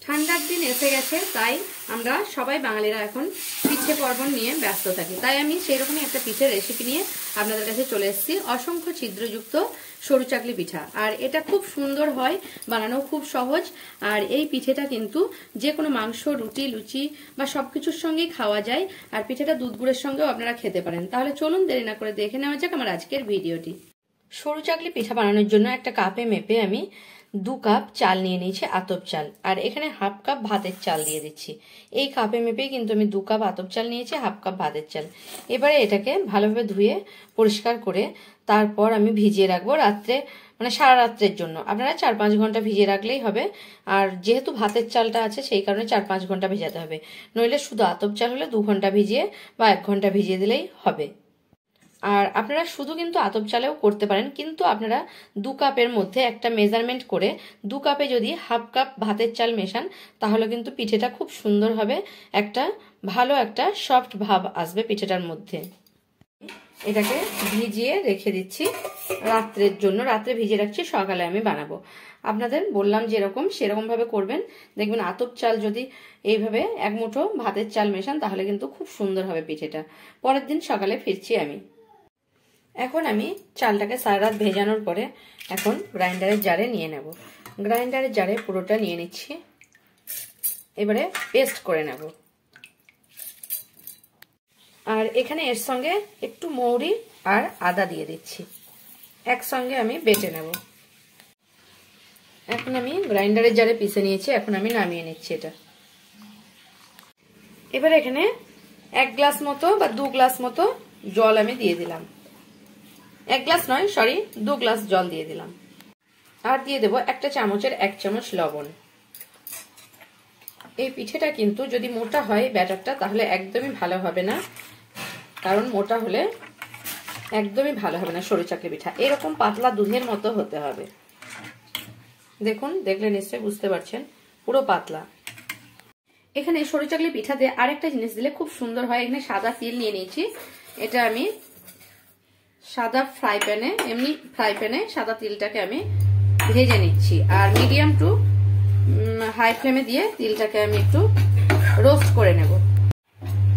ঠান্ডার দিন এসে গেছে, তাই আমরা সবাই বাঙালিরা এখন পিঠে পার্বণ নিয়ে ব্যস্ত থাকি। তাই আমি সেইরকমই একটা পিঠের রেসিপি নিয়ে আপনাদের কাছে চলে এসেছি। অসংখ্য ছিদ্রযুক্ত সরু চাকলি পিঠা, আর এটা খুব সুন্দর হয়, বানানো খুব সহজ। আর এই পিঠেটা কিন্তু যে কোনো মাংস, রুটি, লুচি বা সবকিছুর সঙ্গেই খাওয়া যায়। আর পিঠেটা দুধ গুড়ের সঙ্গেও আপনারা খেতে পারেন। তাহলে চলুন দেরি না করে দেখে নেওয়া যাক আমার আজকের ভিডিওটি। সরু চাকলি পিঠা বানানোর জন্য একটা কাপে মেপে আমি 2 কাপ চাল নিয়ে নিয়েছি, আতপ চাল। আর এখানে হাফ কাপ ভাতের চাল দিয়ে দিচ্ছি। এই কাপে মেপেই কিন্তু আমি 2 কাপ আতপ চাল নিয়েছি, হাফ কাপ ভাতের চাল। এবারে এটাকে ভালোভাবে ধুয়ে পরিষ্কার করে তারপর আমি ভিজিয়ে রাখবো রাত্রে, মানে সারা রাত্রের জন্য। আপনারা 4-5 ঘন্টা ভিজিয়ে রাখলেই হবে। আর যেহেতু ভাতের চালটা আছে সেই কারণে 4-5 ঘন্টা ভিজাতে হবে। নইলে শুধু আতপ চাল হলে 2 ঘন্টা ভিজিয়ে বা 1 ঘন্টা ভিজিয়ে দিলেই হবে। আর আপনারা শুধু কিন্তু আতপ চালেও করতে পারেন, কিন্তু আপনারা 2 কাপের মধ্যে একটা মেজারমেন্ট করে 2 কাপে যদি হাফ কাপ ভাতের চাল মেশান তাহলে কিন্তু পিঠেটা খুব সুন্দর হবে, একটা ভালো একটা সফট ভাব আসবে পিঠেটার মধ্যে। এটাকে ভিজিয়ে রেখে দিচ্ছি রাত্রের জন্য। রাত্রে ভিজিয়ে রাখছি, সকালে আমি বানাবো। আপনাদের বললাম যেরকম সেরকম ভাবে করবেন। দেখবেন আতপ চাল যদি এইভাবে 1 মুঠো ভাতের চাল মেশান তাহলে কিন্তু খুব সুন্দর হবে পিঠেটা। পরের দিন সকালে ফিরছি আমি। এখন আমি চালটাকে সারা রাত ভেজানোর পরে এখন গ্রাইন্ডারের জারে নিয়ে নেব। গ্রাইন্ডারের জারে পুরোটা নিয়ে নিচ্ছি। এবারে পেস্ট করে নেব। আর এখানে এর সঙ্গে একটু মৌরি আর আদা দিয়ে দিচ্ছি, একসঙ্গে আমি বেটে নেব। এখন আমি গ্রাইন্ডারের জারে পিষে নিয়েছি, এখন আমি নামিয়ে নিচ্ছি এটা। এবার এখানে 1 গ্লাস মতো বা 2 গ্লাস মতো জল আমি দিয়ে দিলাম। 1 গ্লাস নয়, সরি, 2 গ্লাস জল দিয়ে দিলাম। আর দিয়ে দেবো 1 চামচের 1 চামচ লবণ। এই পিঠেটা কিন্তু যদি মোটা হয় ব্যাটারটা তাহলে একদমই ভালো হবে না, কারণ মোটা হলে একদমই ভালো হবে না সরু চাকলি পিঠা। এরকম পাতলা দুধের মতো হতে হবে। দেখুন, দেখলে নিশ্চয়ই বুঝতে পারছেন, পুরো পাতলা। এখানে সরু চাকলি পিঠাতে আরেকটা জিনিস দিলে খুব সুন্দর হয়। এখানে সাদা তিল নিয়ে নিয়েছি। এটা আমি সাদা ফ্রাই প্যানে, এমনি ফ্রাই প্যানে সাদা তিলটাকে আমি ভেজে নিচ্ছি। আর মিডিয়াম টু হাই ফ্লেমে দিয়ে তিলটাকে আমি একটু রোস্ট করে নেব।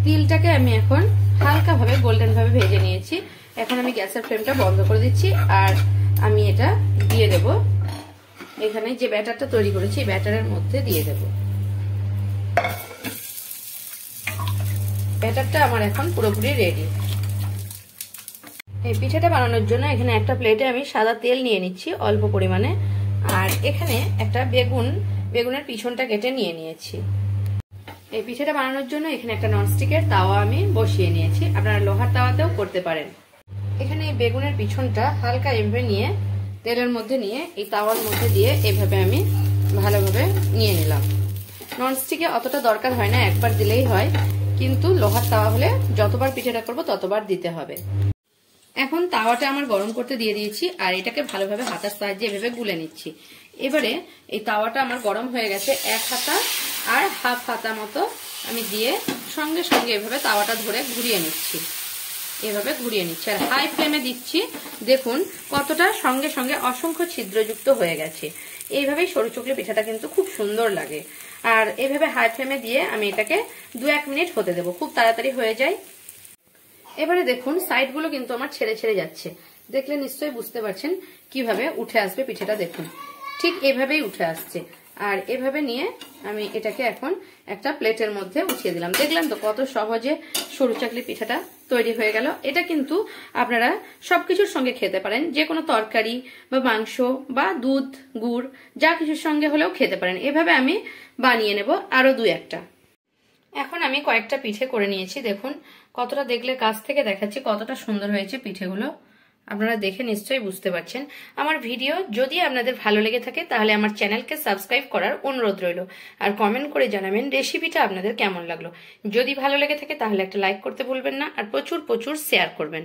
তিলটাকে আমি এখন হালকাভাবে গোল্ডেন ভাবে ভেজে নিয়েছি। এখন আমি গ্যাসের ফ্লেমটা বন্ধ করে দিচ্ছি। আর আমি এটা দিয়ে দেব এখানে যে ব্যাটারটা তৈরি করেছি ব্যাটারের মধ্যে দিয়ে দেব। ব্যাটারটা আমার এখন পুরোপুরি রেডি। এই পিঠাটা বানানোর জন্য এখানে একটা প্লেটে আমি সাদা তেল নিয়ে নিচ্ছি অল্প পরিমাণে। আর এখানে একটা বেগুনের পিছনটা কেটে নিয়ে নিয়েছি। এই পিঠাটা বানানোর জন্য এখানে একটা ননস্টিকের তাওয়া আমি বসিয়ে নিয়েছি। আপনারা লোহার তাওয়াতেও করতে পারেন। এখানে এই বেগুনের পিছনটা হালকা এভাবে নিয়ে তেলের মধ্যে নিয়ে এই তাওয়ার মধ্যে দিয়ে এভাবে আমি ভালোভাবে নিয়ে নিলাম। ননস্টিকে অতটা দরকার হয় না, একবার দিলেই হয়, কিন্তু লোহার তাওয়া হলে যতবার পিঠাটা করবো ততবার দিতে হবে। এখন তাওয়াটা আমার গরম করতে দিয়ে দিয়েছি। আর এটাকে ভালোভাবে হাতার সাহায্যে এভাবে গুলে নিচ্ছি। এবারে এই তাওয়াটা আমার গরম হয়ে গেছে। 1 হাতা আর হাফ হাতা মতো আমি দিয়ে সঙ্গে সঙ্গে এভাবে তাওয়াটা ধরে ঘুরিয়ে নিচ্ছি। এভাবে ঘুরিয়ে নিচ্ছি আর হাই ফ্লেমে দিচ্ছি। দেখুন কতটা সঙ্গে সঙ্গে অসংখ্য ছিদ্রযুক্ত হয়ে গেছে। এইভাবেই সরু চাকলি পিঠাটা কিন্তু খুব সুন্দর লাগে। আর এভাবে হাই ফ্লেমে দিয়ে আমি এটাকে 2-1 মিনিট হতে দেবো, খুব তাড়াতাড়ি হয়ে যায়। এবারে দেখুন সাইডগুলো কিন্তু আমার ছেড়ে ছেড়ে যাচ্ছে। দেখলে নিশ্চয়ই বুঝতে পারছেন কিভাবে উঠে আসবে পিঠাটা। দেখুন ঠিক এভাবেই উঠে আসছে। আর এভাবে নিয়ে আমি এটাকে এখন একটা প্লেটের মধ্যে উঠিয়ে দিলাম। দেখলেন তো কত সহজে সরু চাকলি পিঠাটা তৈরি হয়ে গেল। এটা কিন্তু আপনারা সবকিছুর সঙ্গে খেতে পারেন, যে কোনো তরকারি বা মাংস বা দুধ, গুড় যা কিছুর সঙ্গে হলেও খেতে পারেন। এভাবে আমি বানিয়ে নেব আরো 2-1টা। এখন আমি কয়েকটা পিঠে করে নিয়েছি। দেখুন কতটা, দেখলে কাছ থেকে দেখাচ্ছি কতটা সুন্দর হয়েছে পিঠেগুলো। আপনারা দেখে নিশ্চয়ই বুঝতে পারছেন। আমার ভিডিও যদি আপনাদের ভালো লেগে থাকে তাহলে আমার চ্যানেলকে সাবস্ক্রাইব করার অনুরোধ রইল। আর কমেন্ট করে জানাবেন রেসিপিটা আপনাদের কেমন লাগলো। যদি ভালো লেগে থাকে তাহলে একটা লাইক করতে ভুলবেন না, আর প্রচুর প্রচুর শেয়ার করবেন।